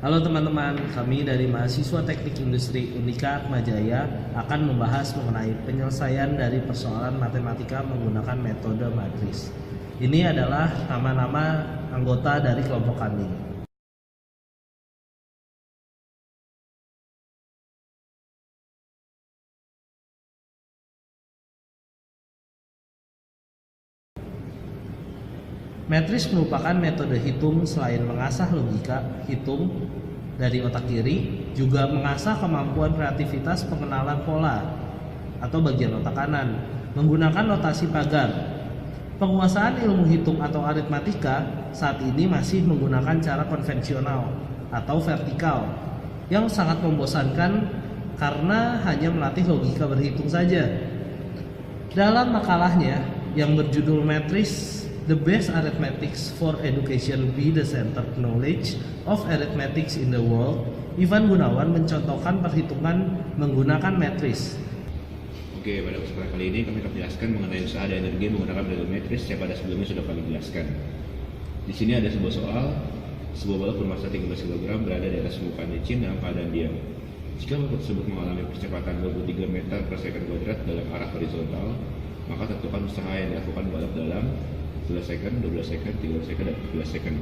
Halo teman-teman, kami dari mahasiswa Teknik Industri Unika Atmajaya akan membahas mengenai penyelesaian dari persoalan matematika menggunakan metode matris. Ini adalah nama-nama anggota dari kelompok kami. Matris merupakan metode hitung selain mengasah logika hitung dari otak kiri, juga mengasah kemampuan kreativitas pengenalan pola atau bagian otak kanan menggunakan notasi pagar. Penguasaan ilmu hitung atau aritmatika saat ini masih menggunakan cara konvensional atau vertikal yang sangat membosankan karena hanya melatih logika berhitung saja. Dalam makalahnya yang berjudul Matris The Best Arithmetics for Education be the Centered Knowledge of Arithmetics in the World, Ivan Gunawan mencontohkan perhitungan menggunakan matris. Oke, pada kesempatan kali ini kami akan menjelaskan mengenai usaha dan energi menggunakan metode matris yang pada sebelumnya sudah kami jelaskan. Di sini ada sebuah soal, sebuah balok bermassa 13 kg berada di atas permukaan licin dalam keadaan diam. Jika balok tersebut mengalami percepatan 23 meter per second kuadrat dalam arah horizontal, maka tentukan usaha yang dilakukan balok dalam 11 second, 12 second, 13 second, dan 14 second.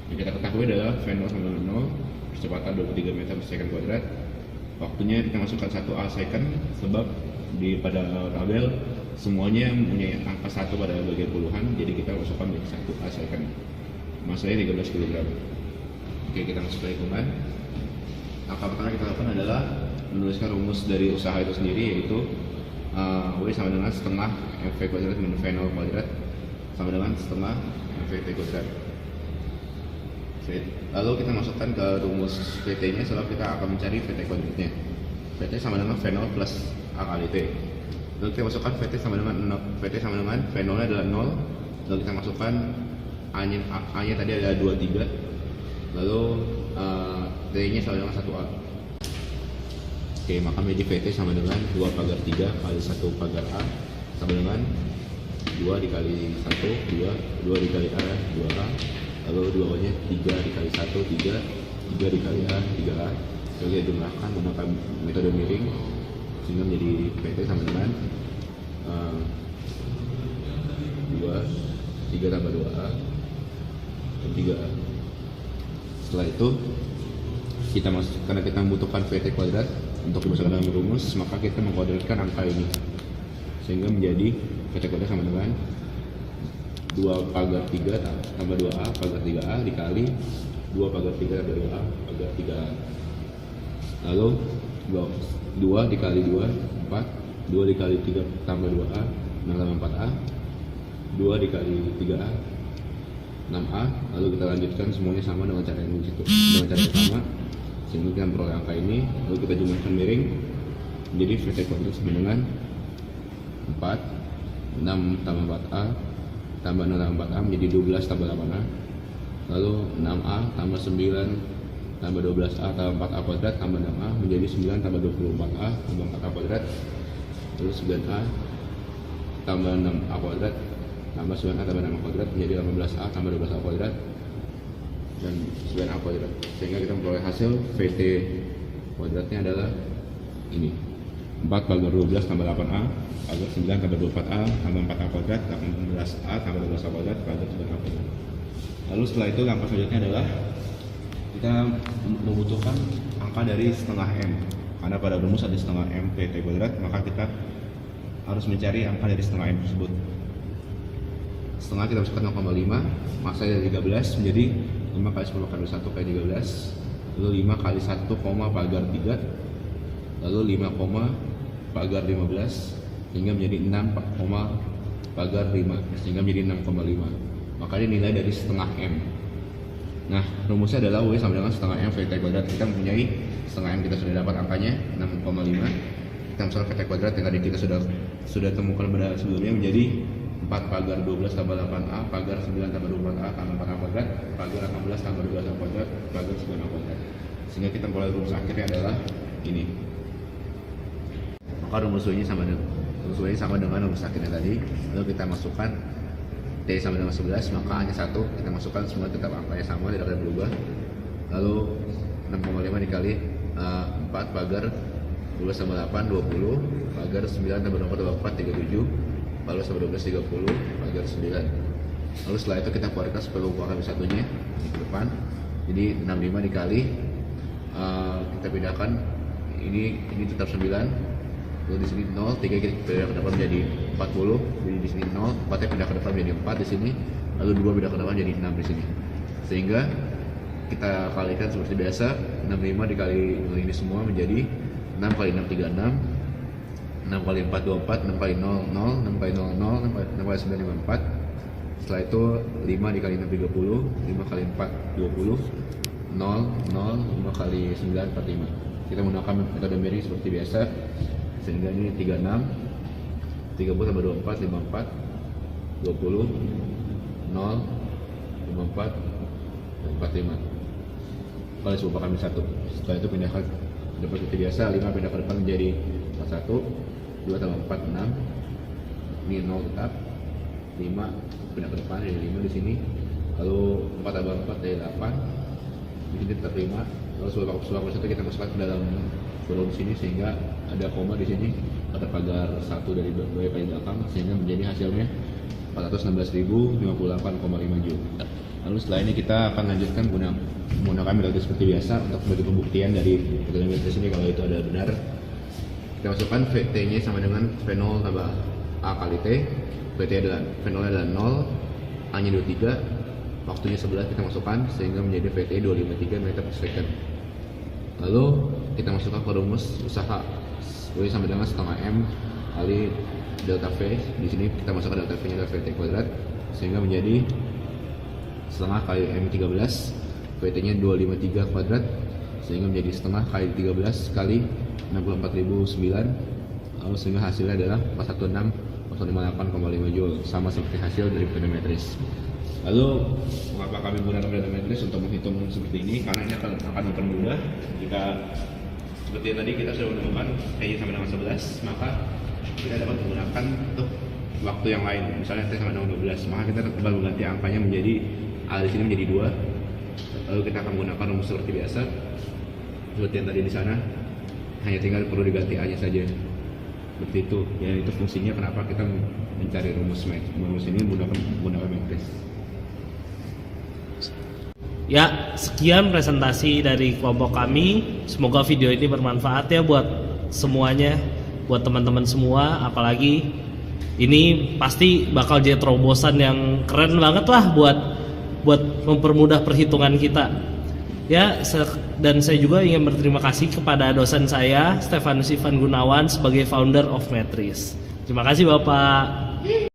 Yang kita ketahui adalah V0 sama dengan 0, percepatan 23 meter per second kuadrat. Waktunya kita masukkan 1A second, sebab pada tabel semuanya mempunyai angka 1 pada bagian puluhan, jadi kita masukkan menjadi 1A second. Masanya 13 kg. Oke, kita masuk ke hitungan. Langkah pertama kita lakukan adalah menuliskan rumus dari usaha itu sendiri, yaitu W sama dengan setengah MV kuadrat minus V0 kuadrat sama dengan setengah VT kuadrat. Lalu kita masukkan ke rumus VT nya sebab kita akan mencari VT kuadratnya. VT sama dengan V0 plus A kali T. Lalu kita masukkan VT sama dengan 0. VT sama dengan V0 nya adalah 0. Lalu kita masukkan A nya tadi adalah 23. Lalu T nya sama dengan 1A. Oke, maka menjadi VT sama dengan 2 pagar 3 kali 1 pagar A sama dengan 2 dikali 1, 2 dikali A, 2A. Lalu 2 nya 3 dikali 1, 3 dikali A, 3A. Lalu kita jumlahkan menggunakan metode miring sehingga menjadi PT sama dengan 3 tambah 2A dan 3A. Setelah itu karena kita membutuhkan VT kuadrat untuk dimasukkan dalam rumus, maka kita mengkuadratkan angka ini sehingga menjadi VT kuadrat sama dengan 2 pagar 3 tambah 2A pagar 3A dikali 2 pagar 3 tambah 2A pagar 3A. Lalu 2 dikali 2, 4. 2 dikali 3 tambah 2A, 6 tambah 4A. 2 dikali 3A, 6A. Lalu kita lanjutkan semuanya sama dengan cara yang begitu, dengan cara yang sama, sehingga kita memperoleh angka ini. Lalu kita jumlahkan miring menjadi VT kuadrat sama dengan 4 6 tambah 4A tambah 0 tambah 4A menjadi 12 tambah 8A. Lalu 6A tambah 9 tambah 12A tambah 4A kuadrat tambah 6A menjadi 9 tambah 24A tambah 4A kuadrat. Lalu 9A tambah 6A kuadrat tambah 9A tambah 6A kuadrat menjadi 18A tambah 12A kuadrat dan 9A kuadrat, sehingga kita memperoleh hasil VT kuadratnya adalah ini, 4 pagar 12 tambah 8A pagar 9 tambah 24A tambah 4A kuadrat 18A tambah 12A kuadrat pagar 9A kuadrat. Lalu setelah itu langkah selanjutnya adalah kita membutuhkan angka dari setengah M, karena pada rumus ada setengah M PT kuadrat, maka kita harus mencari angka dari setengah M tersebut. Setengah kita masukkan 0,5, masa dari 13 menjadi 5 kali 10 kali 1 kali 13. Lalu 5 kali 1, pagar 3. Lalu 5, pagar 15 sehingga menjadi 6, pagar 5 sehingga menjadi 6,5. Maka ini nilai dari setengah M. Nah, rumusnya adalah W sama dengan setengah M VT kuadrat. Kita mempunyai setengah M, kita sudah dapat angkanya 6,5. Kita misal VT kuadrat yang tadi kita sudah temukan pada sebelumnya menjadi 4 pagar 12 tambah 8A pagar 9 tambah 24A tambah 4A kuadrat pagar 18 tambah 12A kuadrat pagar 9A kuadrat, sehingga kita mulai rumus akhirnya adalah ini. Maka rumus W sama dengan rumus akhirnya tadi. Lalu kita masukkan T sama dengan 11, maka hanya 1 kita masukkan, semua tetap angkanya sama, tidak akan berubah. Lalu dikali 4 pagar 12 tambah 8 20, pagar 9 tambah 24 37, lalu tambah 12 30, pagar 9. Lalu setelah itu kita keluarkan sepuluh buah kami satunya di depan. Jadi 65 dikali kita pindahkan ini tetap 9. Lalu di sini 0, 3 kita pindah ke depan menjadi 40. Jadi di sini 0, 4 pindah ke depan menjadi 4 di sini. Lalu 2 pindah ke depan menjadi 6 di sini. Sehingga kita kalikan seperti biasa, 65 dikali ini semua menjadi 6 kali 6 36, 6 kali 4 24, 6 kali 0 0, 6 kali 0 0, 6 kali 9 54. Setelah itu 5 dikali 6 30, 5 kali 4 20, 0 0, 5 kali 9 45. Kita menggunakan metode miring seperti biasa, sehingga ini 36, 30 tambah 24 54, 20, 0, 54, 45. Kali sebuah kami 1. Setelah itu pindahkan ke depan seperti biasa, 5 pindah ke depan menjadi 41, 2 tambah 4 6. Ini 0 tetap. 5 pindah ke depan jadi 5 di sini. Lalu 4 tambah 4 jadi 8. Di sini tetap 5. Lalu sebuah kali 1 kita masukkan ke dalam kolom sini sehingga ada koma di sini, ada pagar 1 dari paling belakang sehingga menjadi hasilnya 416.058,5 joule. Lalu setelah ini kita akan lanjutkan menggunakan metode seperti biasa untuk sebagai pembuktian dari metode metris ini kalau itu ada benar. Kita masukkan VT-nya sama dengan V0 tambah A kali T. VT adalah V0 adalah 0, A-nya 23, waktunya 11 kita masukkan sehingga menjadi VT 253 meter per second. Lalu kita masukkan ke rumus usaha W sama dengan setengah M kali delta V. Di sini kita masukkan delta V-nya adalah VT kuadrat sehingga menjadi setengah kali M13, VT-nya 253 kuadrat sehingga menjadi setengah kali 13 kali 64.009, lalu sehingga hasilnya adalah 416,58,5 joule, sama seperti hasil dari metode metris. Lalu mengapa kami menggunakan metode metris untuk menghitung seperti ini? Karena ini akan mempermudah. Jika seperti yang tadi kita sudah menemukan T-nya sama dengan 11, maka kita dapat menggunakan untuk waktu yang lain, misalnya T sama dengan 12, maka kita kembali mengganti angkanya menjadi A di sini menjadi 2. Lalu kita akan menggunakan rumus seperti biasa, seperti yang tadi di sana, hanya tinggal perlu diganti A-nya saja. Seperti itu. Ya itu fungsinya kenapa kita mencari rumus ini menggunakan metris. Ya, sekian presentasi dari kelompok kami. Semoga video ini bermanfaat ya buat semuanya, buat teman-teman semua. Apalagi ini pasti bakal jadi terobosan yang keren banget lah buat mempermudah perhitungan kita. Ya, dan saya juga ingin berterima kasih kepada dosen saya, Stefanus Ivan Gunawan, sebagai founder of Metris. Terima kasih Bapak.